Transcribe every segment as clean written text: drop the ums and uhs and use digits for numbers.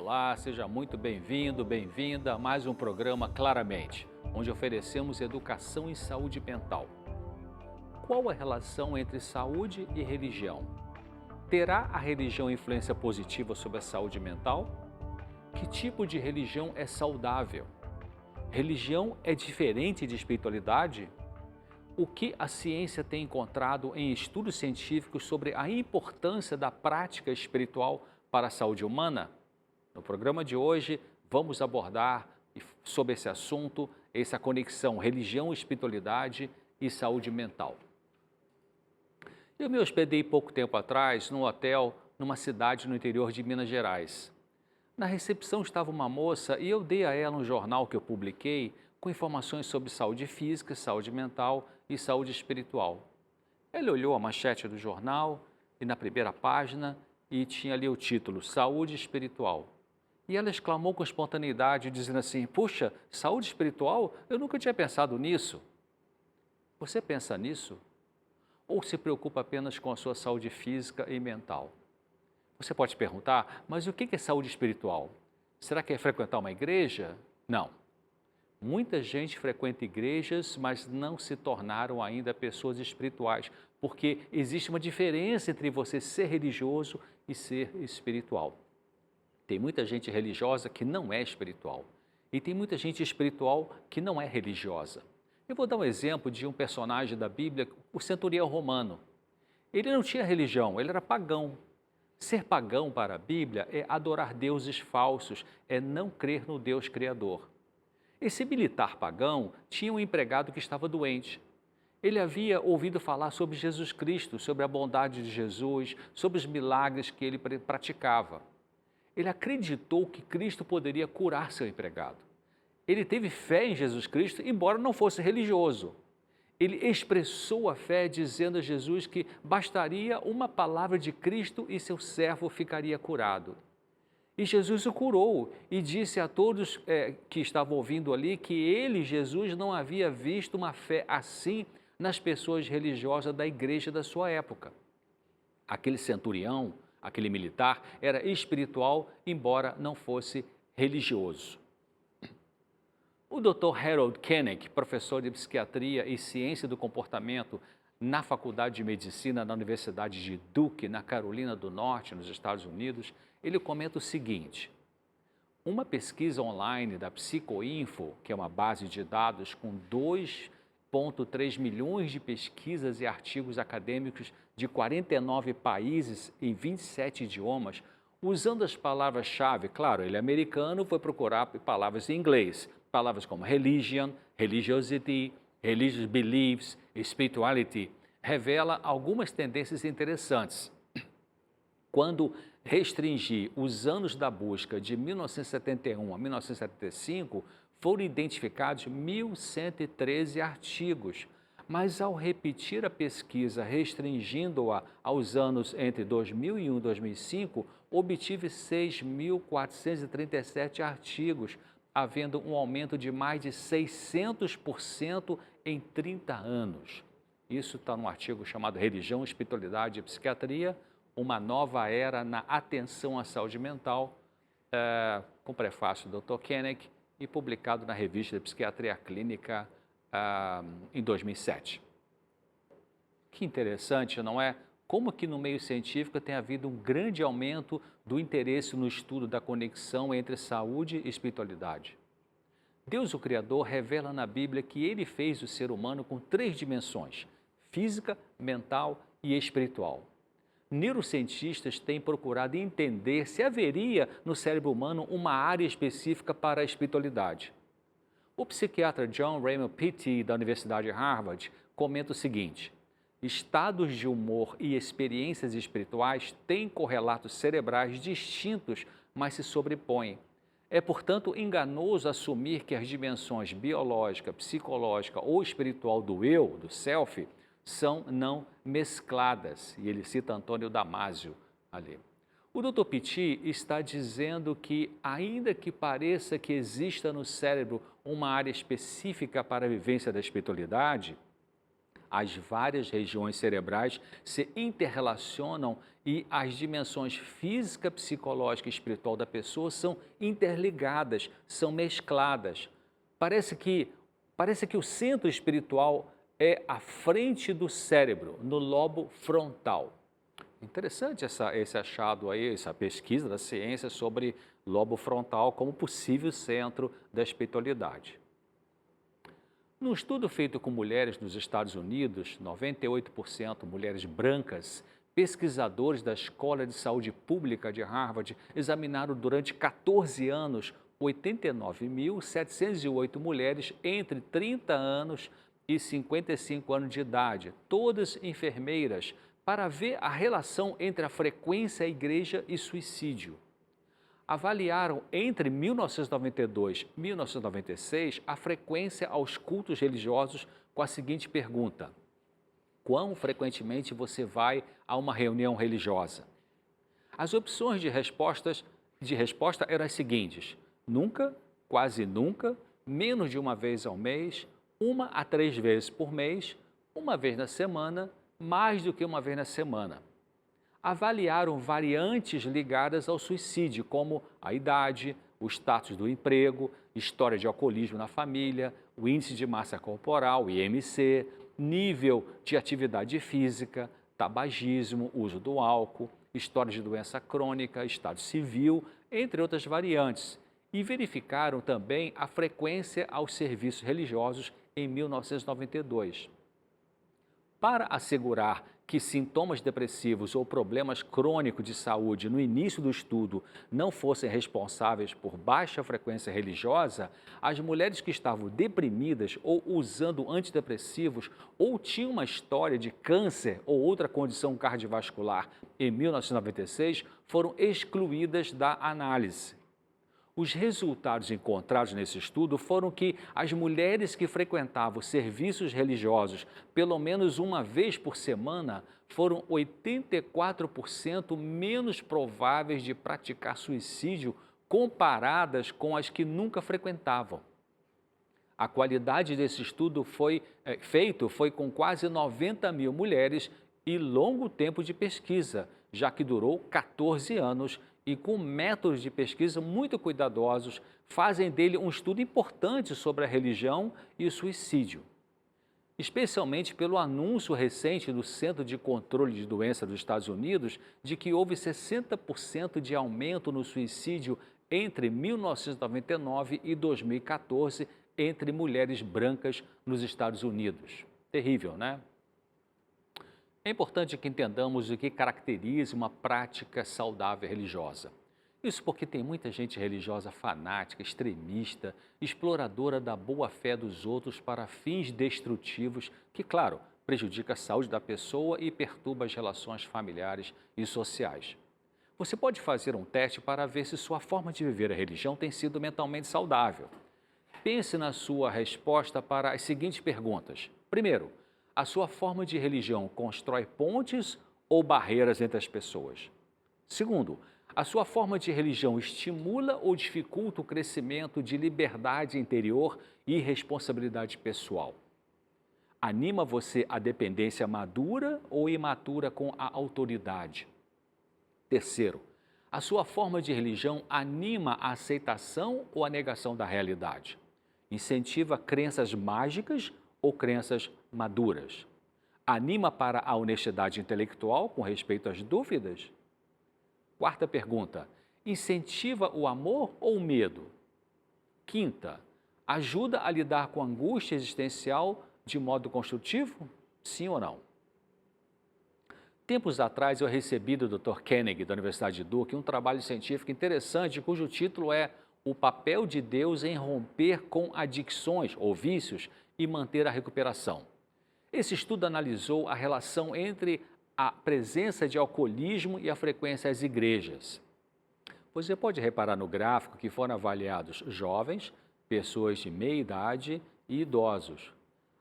Olá, seja muito bem-vindo, bem-vinda a mais um programa Claramente, onde oferecemos educação em saúde mental. Qual a relação entre saúde e religião? Terá a religião influência positiva sobre a saúde mental? Que tipo de religião é saudável? Religião é diferente de espiritualidade? O que a ciência tem encontrado em estudos científicos sobre a importância da prática espiritual para a saúde humana? No programa de hoje, vamos abordar sobre esse assunto, essa conexão religião, espiritualidade e saúde mental. Eu me hospedei pouco tempo atrás num hotel numa cidade no interior de Minas Gerais. Na recepção estava uma moça e eu dei a ela um jornal que eu publiquei com informações sobre saúde física, saúde mental e saúde espiritual. Ela olhou a manchete do jornal e na primeira página e tinha ali o título Saúde Espiritual. E ela exclamou com espontaneidade, dizendo assim: puxa, saúde espiritual? Eu nunca tinha pensado nisso. Você pensa nisso? Ou se preocupa apenas com a sua saúde física e mental? Você pode perguntar, mas o que é saúde espiritual? Será que é frequentar uma igreja? Não. Muita gente frequenta igrejas, mas não se tornaram ainda pessoas espirituais, porque existe uma diferença entre você ser religioso e ser espiritual. Tem muita gente religiosa que não é espiritual e tem muita gente espiritual que não é religiosa. Eu vou dar um exemplo de um personagem da Bíblia, o centurião romano. Ele não tinha religião, ele era pagão. Ser pagão para a Bíblia é adorar deuses falsos, é não crer no Deus Criador. Esse militar pagão tinha um empregado que estava doente. Ele havia ouvido falar sobre Jesus Cristo, sobre a bondade de Jesus, sobre os milagres que ele praticava. Ele acreditou que Cristo poderia curar seu empregado. Ele teve fé em Jesus Cristo, embora não fosse religioso. Ele expressou a fé dizendo a Jesus que bastaria uma palavra de Cristo e seu servo ficaria curado. E Jesus o curou e disse a todos que estavam ouvindo ali que ele, Jesus, não havia visto uma fé assim nas pessoas religiosas da igreja da sua época. Aquele centurião, aquele militar, era espiritual, embora não fosse religioso. O Dr. Harold Koenig, professor de psiquiatria e ciência do comportamento na Faculdade de Medicina da Universidade de Duke, na Carolina do Norte, nos Estados Unidos, ele comenta o seguinte: uma pesquisa online da Psicoinfo, que é uma base de dados com 2,3 milhões de pesquisas e artigos acadêmicos de 49 países em 27 idiomas, usando as palavras-chave, claro, ele é americano, foi procurar palavras em inglês, palavras como religion, religiosity, religious beliefs, spirituality, revela algumas tendências interessantes. Quando restringir os anos da busca de 1971 a 1975, foram identificados 1.113 artigos, mas ao repetir a pesquisa restringindo-a aos anos entre 2001 e 2005, obtive 6.437 artigos, havendo um aumento de mais de 600% em 30 anos. Isso está num artigo chamado Religião, Espiritualidade e Psiquiatria, uma nova era na atenção à saúde mental, com prefácio do Dr. Koenig e publicado na Revista de Psiquiatria Clínica em 2007. Que interessante, não é? Como que no meio científico tem havido um grande aumento do interesse no estudo da conexão entre saúde e espiritualidade. Deus, o Criador, revela na Bíblia que Ele fez o ser humano com 3 dimensões: física, mental e espiritual. Neurocientistas têm procurado entender se haveria no cérebro humano uma área específica para a espiritualidade. O psiquiatra John Raymond Peattie, da Universidade de Harvard, comenta o seguinte: estados de humor e experiências espirituais têm correlatos cerebrais distintos, mas se sobrepõem. É, portanto, enganoso assumir que as dimensões biológica, psicológica ou espiritual do eu, do self, são não mescladas. E ele cita Antônio Damasio ali. O Dr. Peattie está dizendo que, ainda que pareça que exista no cérebro uma área específica para a vivência da espiritualidade, as várias regiões cerebrais se interrelacionam e as dimensões física, psicológica e espiritual da pessoa são interligadas, são mescladas. Parece que o centro espiritual é à frente do cérebro, no lobo frontal. Interessante esse achado aí, essa pesquisa da ciência sobre lobo frontal como possível centro da espiritualidade. Num estudo feito com mulheres nos Estados Unidos, 98% mulheres brancas, pesquisadores da Escola de Saúde Pública de Harvard examinaram durante 14 anos 89.708 mulheres entre 30 anos e 55 anos de idade, todas enfermeiras, para ver a relação entre a frequência à igreja e suicídio. Avaliaram entre 1992 e 1996 a frequência aos cultos religiosos com a seguinte pergunta: quão frequentemente você vai a uma reunião religiosa? As opções de resposta eram as seguintes: nunca, quase nunca, menos de uma vez ao mês, 1 a 3 vezes por mês, uma vez na semana, mais do que uma vez na semana. Avaliaram variantes ligadas ao suicídio, como a idade, o status do emprego, história de alcoolismo na família, o índice de massa corporal, IMC, nível de atividade física, tabagismo, uso do álcool, história de doença crônica, estado civil, entre outras variantes. E verificaram também a frequência aos serviços religiosos em 1992. Para assegurar que sintomas depressivos ou problemas crônicos de saúde no início do estudo não fossem responsáveis por baixa frequência religiosa, as mulheres que estavam deprimidas ou usando antidepressivos ou tinham uma história de câncer ou outra condição cardiovascular em 1996 foram excluídas da análise. Os resultados encontrados nesse estudo foram que as mulheres que frequentavam serviços religiosos pelo menos uma vez por semana foram 84% menos prováveis de praticar suicídio comparadas com as que nunca frequentavam. A qualidade desse estudo feito foi com quase 90 mil mulheres e longo tempo de pesquisa, já que durou 14 anos, e com métodos de pesquisa muito cuidadosos, fazem dele um estudo importante sobre a religião e o suicídio. Especialmente pelo anúncio recente do Centro de Controle de Doenças dos Estados Unidos de que houve 60% de aumento no suicídio entre 1999 e 2014 entre mulheres brancas nos Estados Unidos. Terrível, né? É importante que entendamos o que caracteriza uma prática saudável religiosa. Isso porque tem muita gente religiosa fanática, extremista, exploradora da boa-fé dos outros para fins destrutivos que, claro, prejudica a saúde da pessoa e perturba as relações familiares e sociais. Você pode fazer um teste para ver se sua forma de viver a religião tem sido mentalmente saudável. Pense na sua resposta para as seguintes perguntas. Primeiro, a sua forma de religião constrói pontes ou barreiras entre as pessoas? Segundo, a sua forma de religião estimula ou dificulta o crescimento de liberdade interior e responsabilidade pessoal? Anima você a dependência madura ou imatura com a autoridade? Terceiro, a sua forma de religião anima a aceitação ou a negação da realidade? Incentiva crenças mágicas ou crenças maduras? Anima para a honestidade intelectual com respeito às dúvidas? Quarta pergunta, incentiva o amor ou o medo? Quinta, ajuda a lidar com a angústia existencial de modo construtivo? Sim ou não? Tempos atrás eu recebi do Dr. Koenig, da Universidade de Duke, um trabalho científico interessante cujo título é O papel de Deus em romper com adicções ou vícios e manter a recuperação. Esse estudo analisou a relação entre a presença de alcoolismo e a frequência às igrejas. Você pode reparar no gráfico que foram avaliados jovens, pessoas de meia idade e idosos.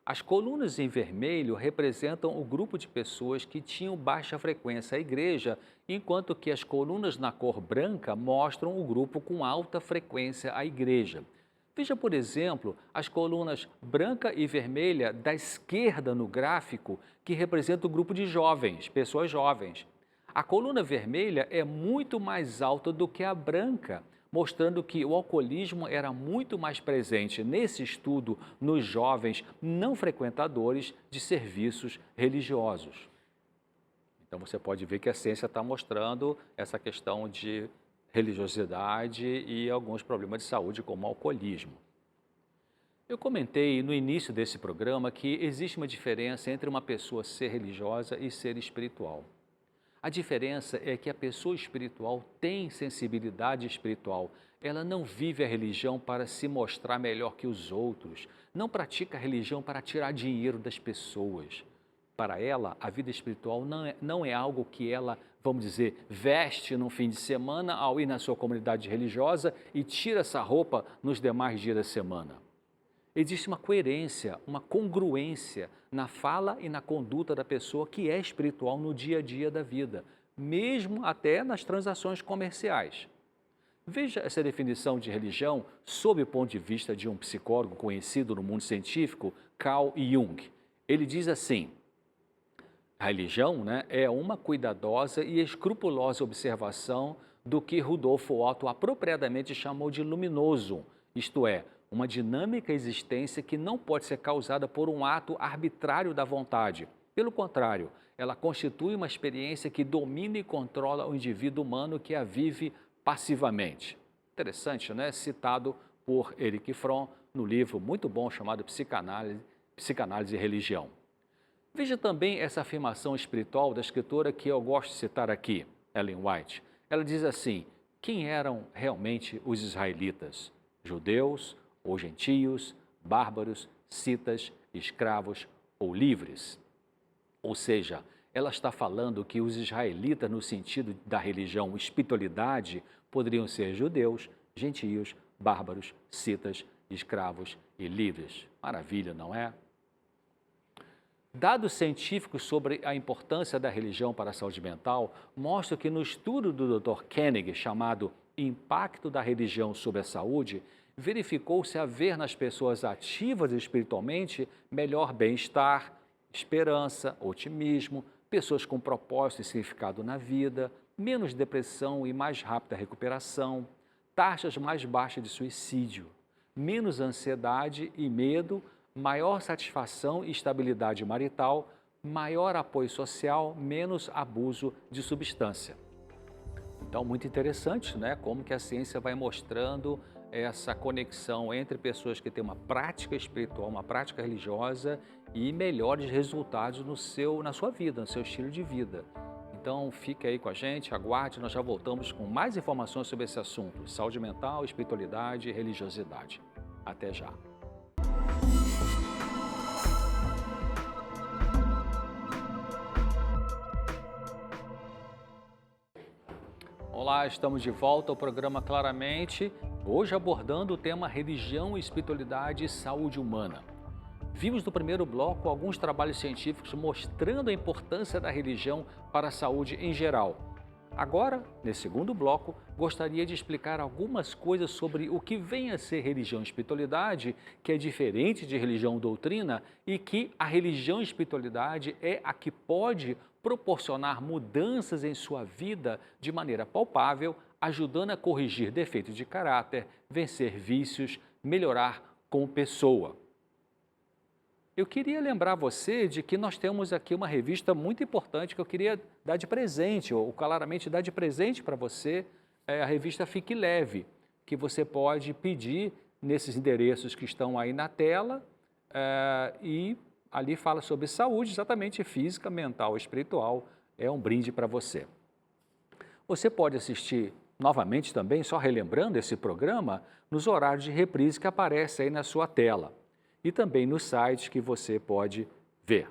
As colunas em vermelho representam o grupo de pessoas que tinham baixa frequência à igreja, enquanto que as colunas na cor branca mostram o grupo com alta frequência à igreja. Veja, por exemplo, as colunas branca e vermelha da esquerda no gráfico, que representa o grupo de jovens, pessoas jovens. A coluna vermelha é muito mais alta do que a branca, mostrando que o alcoolismo era muito mais presente nesse estudo nos jovens não frequentadores de serviços religiosos. Então você pode ver que a ciência está mostrando essa questão de religiosidade e alguns problemas de saúde, como o alcoolismo. Eu comentei no início desse programa que existe uma diferença entre uma pessoa ser religiosa e ser espiritual. A diferença é que a pessoa espiritual tem sensibilidade espiritual. Ela não vive a religião para se mostrar melhor que os outros, não pratica a religião para tirar dinheiro das pessoas. Para ela, a vida espiritual não é algo que ela, vamos dizer, veste no fim de semana ao ir na sua comunidade religiosa e tira essa roupa nos demais dias da semana. Existe uma coerência, uma congruência na fala e na conduta da pessoa que é espiritual no dia a dia da vida, mesmo até nas transações comerciais. Veja essa definição de religião sob o ponto de vista de um psicólogo conhecido no mundo científico, Carl Jung. Ele diz assim: a religião, é uma cuidadosa e escrupulosa observação do que Rudolf Otto apropriadamente chamou de luminoso, isto é, uma dinâmica existência que não pode ser causada por um ato arbitrário da vontade. Pelo contrário, ela constitui uma experiência que domina e controla o indivíduo humano que a vive passivamente. Interessante, Citado por Erich Fromm no livro muito bom chamado Psicanálise e Religião. Veja também essa afirmação espiritual da escritora que eu gosto de citar aqui, Ellen White. Ela diz assim: quem eram realmente os israelitas? Judeus ou gentios, bárbaros, citas, escravos ou livres? Ou seja, ela está falando que os israelitas, no sentido da religião espiritualidade, poderiam ser judeus, gentios, bárbaros, citas, escravos e livres. Maravilha, não é? Dados científicos sobre a importância da religião para a saúde mental mostram que no estudo do Dr. Koenig, chamado Impacto da Religião sobre a Saúde, verificou-se haver nas pessoas ativas espiritualmente melhor bem-estar, esperança, otimismo, pessoas com propósito e significado na vida, menos depressão e mais rápida recuperação, taxas mais baixas de suicídio, menos ansiedade e medo, maior satisfação e estabilidade marital, maior apoio social, menos abuso de substância. Então, muito interessante, como que a ciência vai mostrando essa conexão entre pessoas que têm uma prática espiritual, uma prática religiosa e melhores resultados na sua vida, no seu estilo de vida. Então, fique aí com a gente, aguarde, nós já voltamos com mais informações sobre esse assunto, saúde mental, espiritualidade e religiosidade. Até já. Olá, estamos de volta ao programa Claramente, hoje abordando o tema religião, espiritualidade e saúde humana. Vimos no primeiro bloco alguns trabalhos científicos mostrando a importância da religião para a saúde em geral. Agora, nesse segundo bloco, gostaria de explicar algumas coisas sobre o que vem a ser religião e espiritualidade, que é diferente de religião ou doutrina, e que a religião e espiritualidade é a que pode proporcionar mudanças em sua vida de maneira palpável, ajudando a corrigir defeitos de caráter, vencer vícios, melhorar como pessoa. Eu queria lembrar você de que nós temos aqui uma revista muito importante que eu queria dar de presente, ou claramente dar de presente para você, a revista Fique Leve, que você pode pedir nesses endereços que estão aí na tela, e ali fala sobre saúde, exatamente física, mental e espiritual, é um brinde para você. Você pode assistir novamente também, só relembrando esse programa, nos horários de reprise que aparecem aí na sua tela e também nos sites que você pode ver.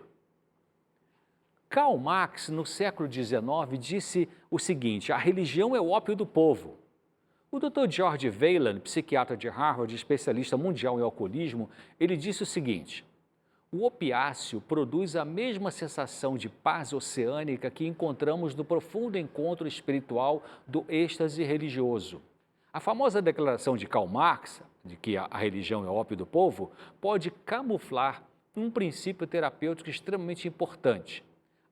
Karl Marx, no século XIX, disse o seguinte: a religião é o ópio do povo. O Dr. George Wayland, psiquiatra de Harvard, especialista mundial em alcoolismo, ele disse o seguinte: o opiáceo produz a mesma sensação de paz oceânica que encontramos no profundo encontro espiritual do êxtase religioso. A famosa declaração de Karl Marx, de que a religião é o ópio do povo, pode camuflar um princípio terapêutico extremamente importante.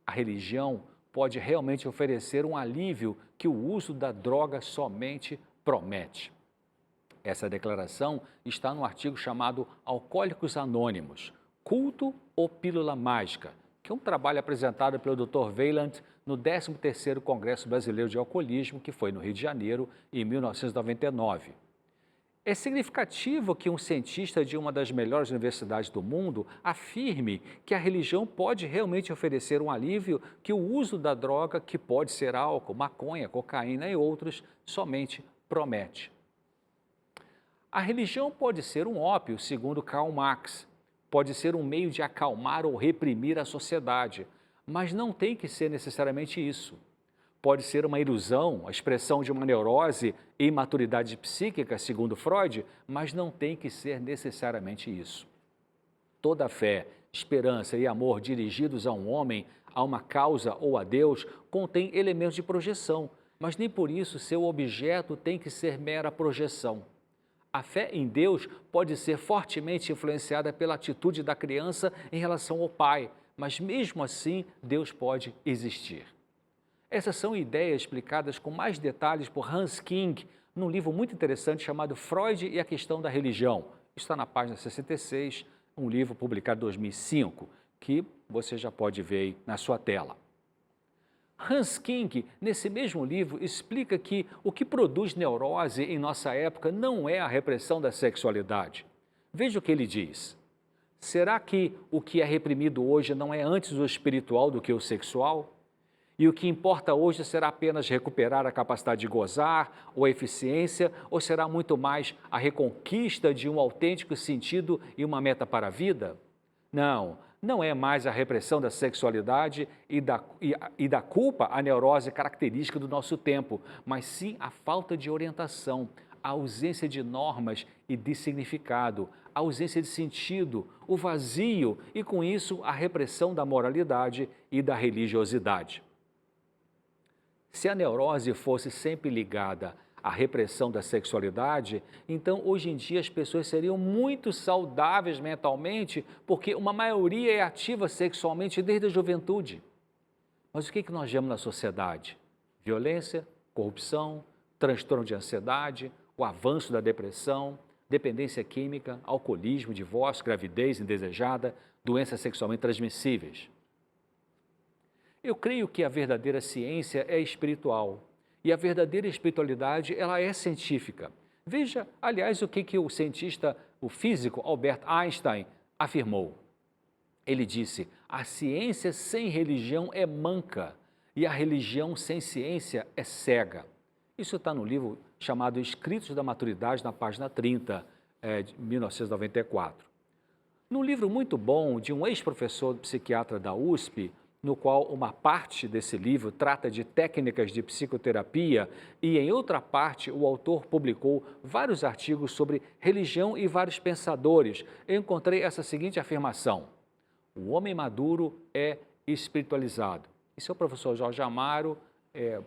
A religião pode realmente oferecer um alívio que o uso da droga somente promete. Essa declaração está no artigo chamado Alcoólicos Anônimos, Culto ou Pílula Mágica, que é um trabalho apresentado pelo Dr. Weiland no 13º Congresso Brasileiro de Alcoolismo, que foi no Rio de Janeiro, em 1999. É significativo que um cientista de uma das melhores universidades do mundo afirme que a religião pode realmente oferecer um alívio que o uso da droga, que pode ser álcool, maconha, cocaína e outros, somente promete. A religião pode ser um ópio, segundo Karl Marx. Pode ser um meio de acalmar ou reprimir a sociedade, mas não tem que ser necessariamente isso. Pode ser uma ilusão, a expressão de uma neurose e imaturidade psíquica, segundo Freud, mas não tem que ser necessariamente isso. Toda fé, esperança e amor dirigidos a um homem, a uma causa ou a Deus, contém elementos de projeção, mas nem por isso seu objeto tem que ser mera projeção. A fé em Deus pode ser fortemente influenciada pela atitude da criança em relação ao pai, mas mesmo assim Deus pode existir. Essas são ideias explicadas com mais detalhes por Hans King, num livro muito interessante chamado Freud e a Questão da Religião. Está na página 66, um livro publicado em 2005, que você já pode ver aí na sua tela. Hans King, nesse mesmo livro, explica que o que produz neurose em nossa época não é a repressão da sexualidade. Veja o que ele diz. Será que o que é reprimido hoje não é antes o espiritual do que o sexual? E o que importa hoje será apenas recuperar a capacidade de gozar ou a eficiência, ou será muito mais a reconquista de um autêntico sentido e uma meta para a vida? Não é mais a repressão da sexualidade e da culpa a neurose característica do nosso tempo, mas sim a falta de orientação, a ausência de normas e de significado, a ausência de sentido, o vazio e, com isso, a repressão da moralidade e da religiosidade. Se a neurose fosse sempre ligada à repressão da sexualidade, então hoje em dia as pessoas seriam muito saudáveis mentalmente, porque uma maioria é ativa sexualmente desde a juventude. Mas o que nós vemos na sociedade? Violência, corrupção, transtorno de ansiedade, o avanço da depressão, dependência química, alcoolismo, divórcio, gravidez indesejada, doenças sexualmente transmissíveis. Eu creio que a verdadeira ciência é espiritual e a verdadeira espiritualidade ela é científica. Veja, aliás, o que o cientista, o físico Albert Einstein afirmou. Ele disse, a ciência sem religião é manca e a religião sem ciência é cega. Isso está no livro chamado Escritos da Maturidade, na página 30, de 1994. Num livro muito bom de um ex-professor psiquiatra da USP, no qual uma parte desse livro trata de técnicas de psicoterapia e em outra parte o autor publicou vários artigos sobre religião e vários pensadores. Eu encontrei essa seguinte afirmação, o homem maduro é espiritualizado. Esse é o professor Jorge Amaro,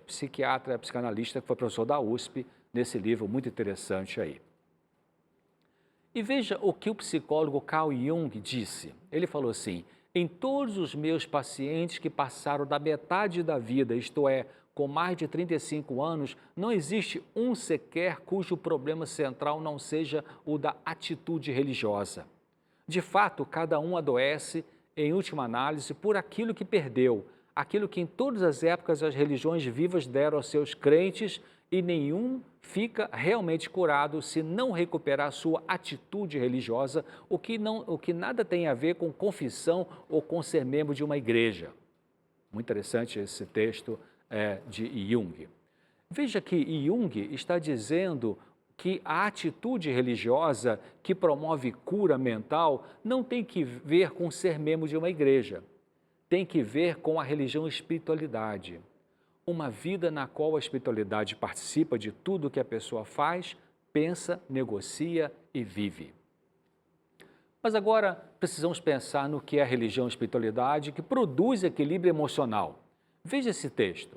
psiquiatra, psicanalista, que foi professor da USP, nesse livro muito interessante aí. E veja o que o psicólogo Carl Jung disse. Ele falou assim, em todos os meus pacientes que passaram da metade da vida, isto é, com mais de 35 anos, não existe um sequer cujo problema central não seja o da atitude religiosa. De fato, cada um adoece, em última análise, por aquilo que perdeu, aquilo que em todas as épocas as religiões vivas deram aos seus crentes e nenhum fica realmente curado se não recuperar sua atitude religiosa, o que nada tem a ver com confissão ou com ser membro de uma igreja. Muito interessante esse texto de Jung. Veja que Jung está dizendo que a atitude religiosa que promove cura mental não tem que ver com ser membro de uma igreja, tem que ver com a religião espiritualidade. Uma vida na qual a espiritualidade participa de tudo o que a pessoa faz, pensa, negocia e vive. Mas agora precisamos pensar no que é a religião e a espiritualidade que produz equilíbrio emocional. Veja esse texto.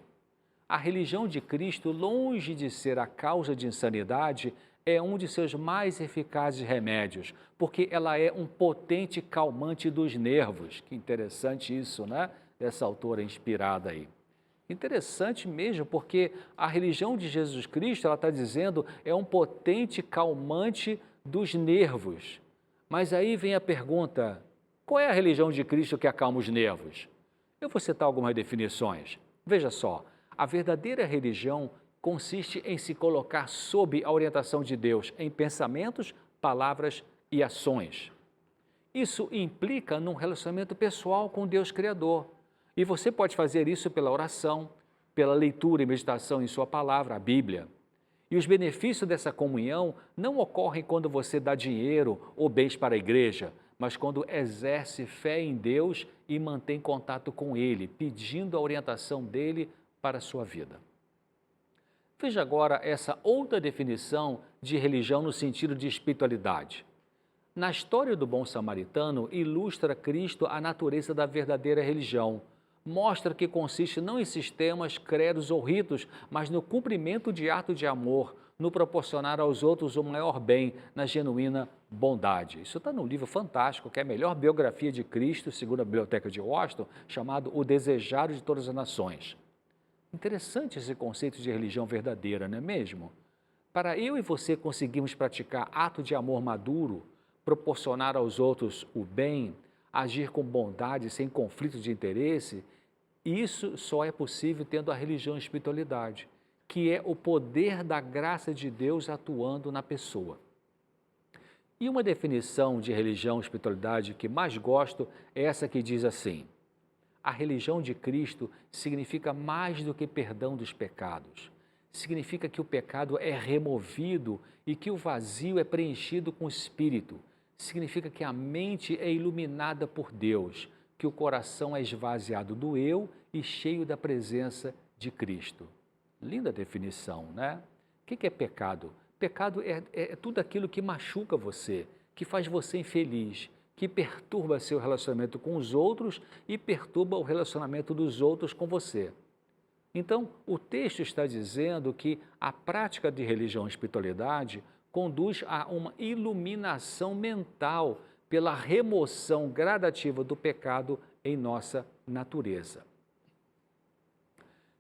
A religião de Cristo, longe de ser a causa de insanidade, é um de seus mais eficazes remédios, porque ela é um potente calmante dos nervos. Que interessante isso, né? Dessa autora inspirada aí. Interessante mesmo, porque a religião de Jesus Cristo, ela está dizendo, é um potente calmante dos nervos. Mas aí vem a pergunta, qual é a religião de Cristo que acalma os nervos? Eu vou citar algumas definições. Veja só, a verdadeira religião consiste em se colocar sob a orientação de Deus em pensamentos, palavras e ações. Isso implica num relacionamento pessoal com Deus Criador. E você pode fazer isso pela oração, pela leitura e meditação em sua palavra, a Bíblia. E os benefícios dessa comunhão não ocorrem quando você dá dinheiro ou bens para a igreja, mas quando exerce fé em Deus e mantém contato com Ele, pedindo a orientação dEle para a sua vida. Veja agora essa outra definição de religião no sentido de espiritualidade. Na história do bom samaritano, ilustra Cristo a natureza da verdadeira religião. Mostra que consiste não em sistemas, credos ou ritos, mas no cumprimento de ato de amor, no proporcionar aos outros o maior bem, na genuína bondade. Isso está num livro fantástico, que é a melhor biografia de Cristo, segundo a Biblioteca de Washington, chamado O Desejado de Todas as Nações. Interessante esse conceito de religião verdadeira, não é mesmo? Para eu e você conseguirmos praticar ato de amor maduro, proporcionar aos outros o bem, agir com bondade sem conflito de interesse, isso só é possível tendo a religião e a espiritualidade, que é o poder da graça de Deus atuando na pessoa. E uma definição de religião e espiritualidade que mais gosto é essa que diz assim: a religião de Cristo significa mais do que perdão dos pecados. Significa que o pecado é removido e que o vazio é preenchido com o Espírito. Significa que a mente é iluminada por Deus, que o coração é esvaziado do eu e cheio da presença de Cristo. Linda definição, né? O que é pecado? Pecado é tudo aquilo que machuca você, que faz você infeliz, que perturba seu relacionamento com os outros e perturba o relacionamento dos outros com você. Então, o texto está dizendo que a prática de religião e espiritualidade conduz a uma iluminação mental pela remoção gradativa do pecado em nossa natureza.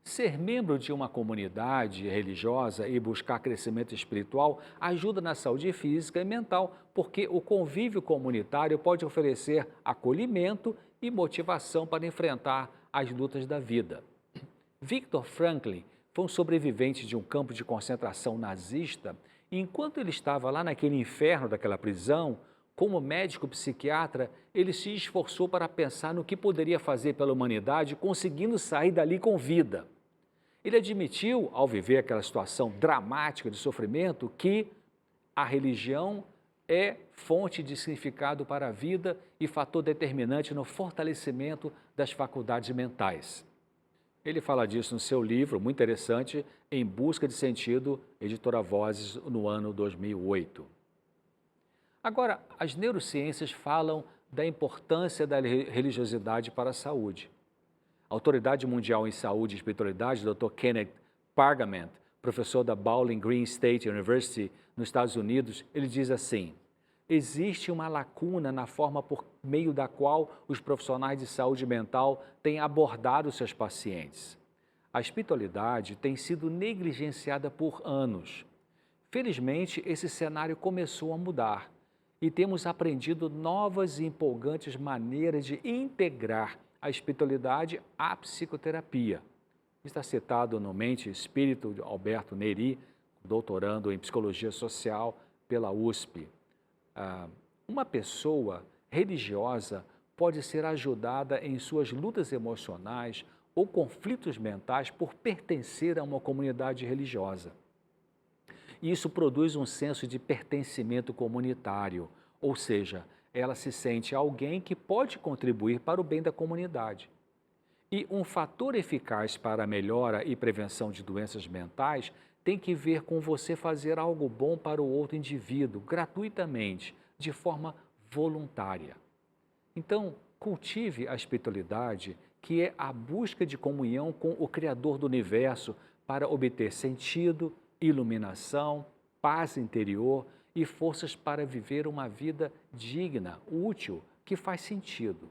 Ser membro de uma comunidade religiosa e buscar crescimento espiritual ajuda na saúde física e mental, porque o convívio comunitário pode oferecer acolhimento e motivação para enfrentar as lutas da vida. Viktor Frankl foi um sobrevivente de um campo de concentração nazista e enquanto ele estava lá naquele inferno daquela prisão, como médico psiquiatra, ele se esforçou para pensar no que poderia fazer pela humanidade, conseguindo sair dali com vida. Ele admitiu, ao viver aquela situação dramática de sofrimento, que a religião é fonte de significado para a vida e fator determinante no fortalecimento das faculdades mentais. Ele fala disso no seu livro, muito interessante, Em Busca de Sentido, editora Vozes, no ano 2008. Agora, as neurociências falam da importância da religiosidade para a saúde. A Autoridade Mundial em Saúde e Espiritualidade, Dr. Kenneth Pargament, professor da Bowling Green State University, nos Estados Unidos, ele diz assim: existe uma lacuna na forma por meio da qual os profissionais de saúde mental têm abordado seus pacientes. A espiritualidade tem sido negligenciada por anos. Felizmente, esse cenário começou a mudar e temos aprendido novas e empolgantes maneiras de integrar a espiritualidade à psicoterapia. Está citado no Mente e Espírito de Alberto Neri, doutorando em Psicologia Social pela USP. Uma pessoa religiosa pode ser ajudada em suas lutas emocionais ou conflitos mentais por pertencer a uma comunidade religiosa. E isso produz um senso de pertencimento comunitário, ou seja, ela se sente alguém que pode contribuir para o bem da comunidade. E um fator eficaz para a melhora e prevenção de doenças mentais tem que ver com você fazer algo bom para o outro indivíduo, gratuitamente, de forma voluntária. Então, cultive a espiritualidade que é a busca de comunhão com o Criador do Universo para obter sentido, iluminação, paz interior e forças para viver uma vida digna, útil, que faz sentido.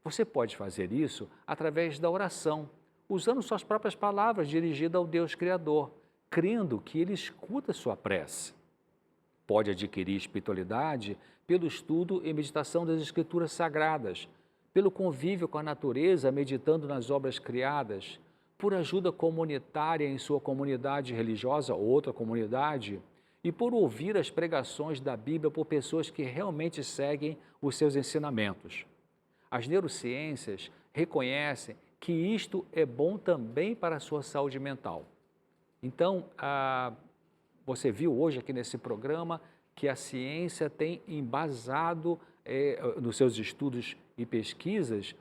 Você pode fazer isso através da oração, usando suas próprias palavras dirigidas ao Deus Criador, crendo que Ele escuta sua prece. Pode adquirir espiritualidade pelo estudo e meditação das Escrituras Sagradas, pelo convívio com a natureza, meditando nas obras criadas, por ajuda comunitária em sua comunidade religiosa ou outra comunidade, e por ouvir as pregações da Bíblia por pessoas que realmente seguem os seus ensinamentos. As neurociências reconhecem que isto é bom também para a sua saúde mental. Então, você viu hoje aqui nesse programa que a ciência tem embasado nos seus estudos e pesquisas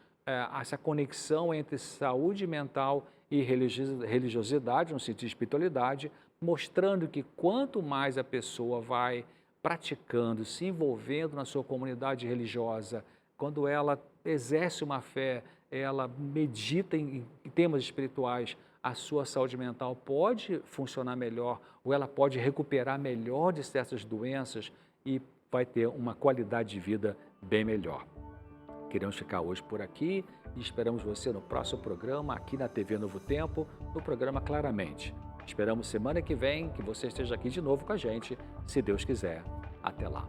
essa conexão entre saúde mental e religiosidade, no sentido de espiritualidade, mostrando que quanto mais a pessoa vai praticando, se envolvendo na sua comunidade religiosa, quando ela exerce uma fé, ela medita em temas espirituais, a sua saúde mental pode funcionar melhor ou ela pode recuperar melhor de certas doenças e vai ter uma qualidade de vida bem melhor. Queremos ficar hoje por aqui e esperamos você no próximo programa aqui na TV Novo Tempo, no programa Claramente. Esperamos semana que vem que você esteja aqui de novo com a gente, se Deus quiser. Até lá.